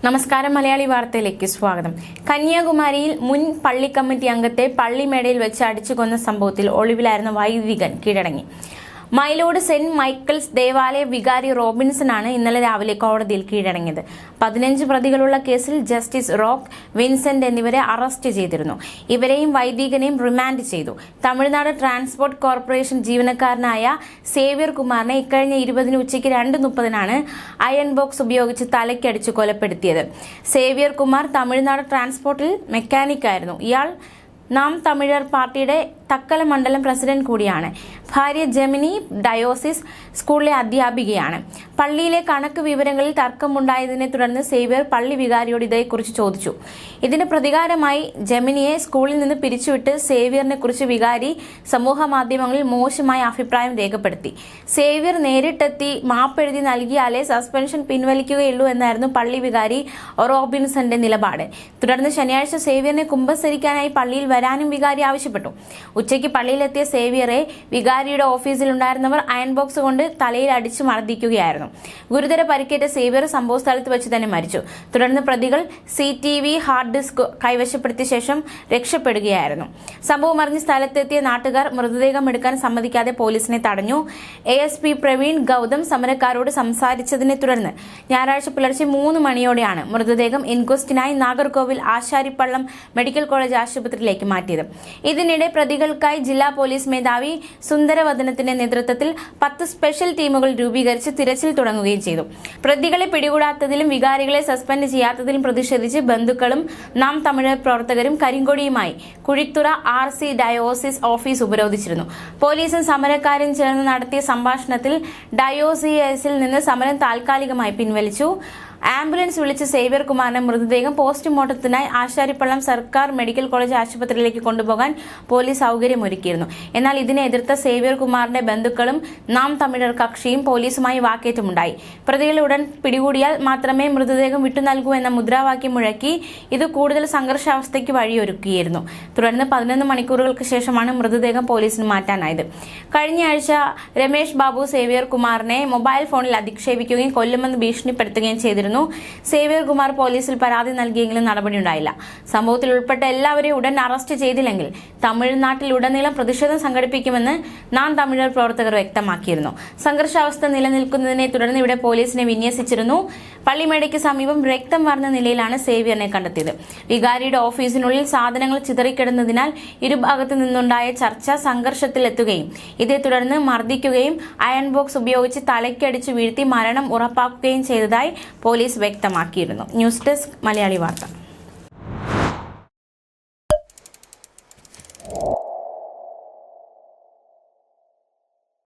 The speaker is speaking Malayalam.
നമസ്കാരം. മലയാളി വാർത്തയിലേക്ക് സ്വാഗതം. കന്യാകുമാരിയിൽ മുൻ പള്ളി കമ്മിറ്റി അംഗത്തെ പള്ളിമേടയിൽ വെച്ച് അടിച്ചു കൊന്ന സംഭവത്തിൽ ഒളിവിലായിരുന്ന വൈദികൻ കീഴടങ്ങി. മൈലോഡ് സെന്റ് മൈക്കിൾസ് ദേവാലയ വികാരി റോബിൻസനാണ് ഇന്നലെ രാവിലെ കോടതിയിൽ കീഴടങ്ങിയത്. 15 പ്രതികളുള്ള കേസിൽ ജസ്റ്റിസ് റോക്ക്, വിൻസെന്റ് എന്നിവരെ അറസ്റ്റ് ചെയ്തിരുന്നു. ഇവരെയും വൈദികനെയും റിമാൻഡ് ചെയ്തു. തമിഴ്നാട് ട്രാൻസ്പോർട്ട് കോർപ്പറേഷൻ ജീവനക്കാരനായ സേവ്യർ കുമാറിനെ ഇക്കഴിഞ്ഞ 20 ഉച്ചയ്ക്ക് 2:30 അയൺ ബോക്സ് ഉപയോഗിച്ച് തലയ്ക്കടിച്ചു കൊലപ്പെടുത്തിയത്. സേവ്യർ കുമാർ തമിഴ്നാട് ട്രാൻസ്പോർട്ടിൽ മെക്കാനിക്കായിരുന്നു. ഇയാൾ നാം തമിഴർ പാർട്ടിയുടെ തക്കല മണ്ഡലം പ്രസിഡന്റ് കൂടിയാണ്. ഭാര്യ ജെമിനി ഡയോസിസ് സ്കൂളിലെ അധ്യാപികയാണ്. പള്ളിയിലെ കണക്ക് വിവരങ്ങളിൽ തർക്കമുണ്ടായതിനെ തുടർന്ന് സേവ്യർ പള്ളി വികാരിയോട് ഇതേക്കുറിച്ച് ചോദിച്ചു. ഇതിന് പ്രതികാരമായി ജെമിനിയെ സ്കൂളിൽ നിന്ന് പിരിച്ചുവിട്ട് സേവ്യറിനെ കുറിച്ച് വികാരി സമൂഹ മാധ്യമങ്ങളിൽ മോശമായ അഭിപ്രായം രേഖപ്പെടുത്തി. സേവ്യർ നേരിട്ടെത്തി മാപ്പെഴുതി നൽകിയാലേ സസ്പെൻഷൻ പിൻവലിക്കുകയുള്ളൂ എന്നായിരുന്നു പള്ളി വികാരി റോബിൻസന്റെ നിലപാട്. തുടർന്ന് ശനിയാഴ്ച സേവ്യറിനെ കുമ്പസരിക്കാനായി പള്ളിയിൽ വരാനും വികാരി ആവശ്യപ്പെട്ടു. ഉച്ചയ്ക്ക് പള്ളിയിലെത്തിയ സേവ്യറെ വികാരിയുടെ ഓഫീസിലുണ്ടായിരുന്നവർ അയൺ ബോക്സ് കൊണ്ട് തലയിൽ അടിച്ചു മർദ്ദിക്കുകയായിരുന്നു. ഗുരുതര പരിക്കേറ്റ സേവ്യർ സംഭവ സ്ഥലത്ത് വെച്ച് തന്നെ മരിച്ചു. തുടർന്ന് പ്രതികൾ CCTV ഹാർഡ് ഡിസ്ക് കൈവശപ്പെടുത്തിയ ശേഷം രക്ഷപ്പെടുകയായിരുന്നു. സംഭവം അറിഞ്ഞ് സ്ഥലത്തെത്തിയ നാട്ടുകാർ മൃതദേഹം എടുക്കാൻ സമ്മതിക്കാതെ പോലീസിനെ തടഞ്ഞു. ASP പ്രവീൺ ഗൗതം സമരക്കാരോട് സംസാരിച്ചതിനെ തുടർന്ന് ഞായറാഴ്ച പുലർച്ചെ 3 മണിയോടെയാണ് മൃതദേഹം ഇൻക്വസ്റ്റിനായി നാഗർകോവിൽ ആശാരിപ്പള്ളം മെഡിക്കൽ കോളേജ് ആശുപത്രിയിലേക്ക് മാറ്റിയത്. ഇതിനിടെ പ്രതികൾക്കായി ജില്ലാ പോലീസ് മേധാവി സുന്ദരവദനത്തിന്റെ നേതൃത്വത്തിൽ 10 സ്പെഷ്യൽ ടീമുകൾ രൂപീകരിച്ച് തിരച്ചിൽ തുടങ്ങുകയും ചെയ്തു. പ്രതികളെ പിടികൂടാത്തതിലും വികാരികളെ സസ്പെൻഡ് ചെയ്യാത്തതിലും പ്രതിഷേധിച്ച് ബന്ധുക്കളും നാം തമിഴർ പ്രവർത്തകരും കരിങ്കൊടിയുമായി കുഴിത്തുറ RC ഡയോസിസ് ഓഫീസ് ഉപരോധിച്ചിരുന്നു. പോലീസും സമരക്കാരും ചേർന്ന് നടത്തിയ സംഭാഷണത്തിൽ ഡയോസിസിൽ നിന്ന് സമരം താൽക്കാലികമായി പിൻവലിച്ചു. ആംബുലൻസ് വിളിച്ച് സേവ്യർ കുമാറിന്റെ മൃതദേഹം പോസ്റ്റ്മോർട്ടത്തിനായി ആശാരിപ്പള്ളം സർക്കാർ മെഡിക്കൽ കോളേജ് ആശുപത്രിയിലേക്ക് കൊണ്ടുപോകാൻ പോലീസ് സൗകര്യമൊരുക്കിയിരുന്നു. എന്നാൽ ഇതിനെ എതിർത്ത സേവ്യർ കുമാറിന്റെ ബന്ധുക്കളും നാം തമിഴർ കക്ഷിയും പോലീസുമായി വാക്കേറ്റമുണ്ടായി. പ്രതികളെ ഉടൻ പിടികൂടിയാൽ മാത്രമേ മൃതദേഹം വിട്ടു നൽകൂ എന്ന മുദ്രാവാക്യം മുഴക്കി ഇത് കൂടുതൽ സംഘർഷാവസ്ഥയ്ക്ക് വഴിയൊരുക്കിയിരുന്നു. തുടർന്ന് 11 മണിക്കൂറുകൾക്ക് ശേഷമാണ് മൃതദേഹം പോലീസിന് മാറ്റാനായത്. കഴിഞ്ഞയാഴ്ച രമേശ് ബാബു സേവ്യർ കുമാറിനെ മൊബൈൽ ഫോണിൽ അധിക്ഷേപിക്കുകയും കൊല്ലുമെന്ന് ഭീഷണിപ്പെടുത്തുകയും ചെയ്തിരുന്നു. സേവ്യർ കുമാർ പോലീസിൽ പരാതി നൽകിയെങ്കിലും നടപടിയുണ്ടായില്ല. സംഭവത്തിൽ ഉൾപ്പെട്ട എല്ലാവരെയും ഉടൻ അറസ്റ്റ് ചെയ്തില്ലെങ്കിൽ തമിഴ്നാട്ടിലുടനീളം പ്രതിഷേധം സംഘടിപ്പിക്കുമെന്ന് നാം തമിഴർ പ്രവർത്തകർ വ്യക്തമാക്കിയിരുന്നു. സംഘർഷാവസ്ഥ നിലനിൽക്കുന്നതിനെ തുടർന്ന് ഇവിടെ പോലീസിനെ വിന്യസിച്ചിരുന്നു. പള്ളിമേടയ്ക്ക് സമീപം രക്തം വാർന്ന നിലയിലാണ് സേവ്യറിനെ കണ്ടെത്തിയത്. വികാരിയുടെ ഓഫീസിനുള്ളിൽ സാധനങ്ങൾ ചിതറിക്കിടന്നതിനാൽ ഇരുഭാഗത്തു നിന്നുണ്ടായ ചർച്ച സംഘർഷത്തിലെത്തുകയും ഇതേ തുടർന്ന് മർദ്ദിക്കുകയും അയൺ ബോക്സ് ഉപയോഗിച്ച് തലയ്ക്കടിച്ചു വീഴ്ത്തി മരണം ഉറപ്പാക്കുകയും ചെയ്തതായി പോലീസ് വ്യക്തമാക്കിയിരുന്നു. ന്യൂസ് ഡെസ്ക് മലയാളി വാർത്ത.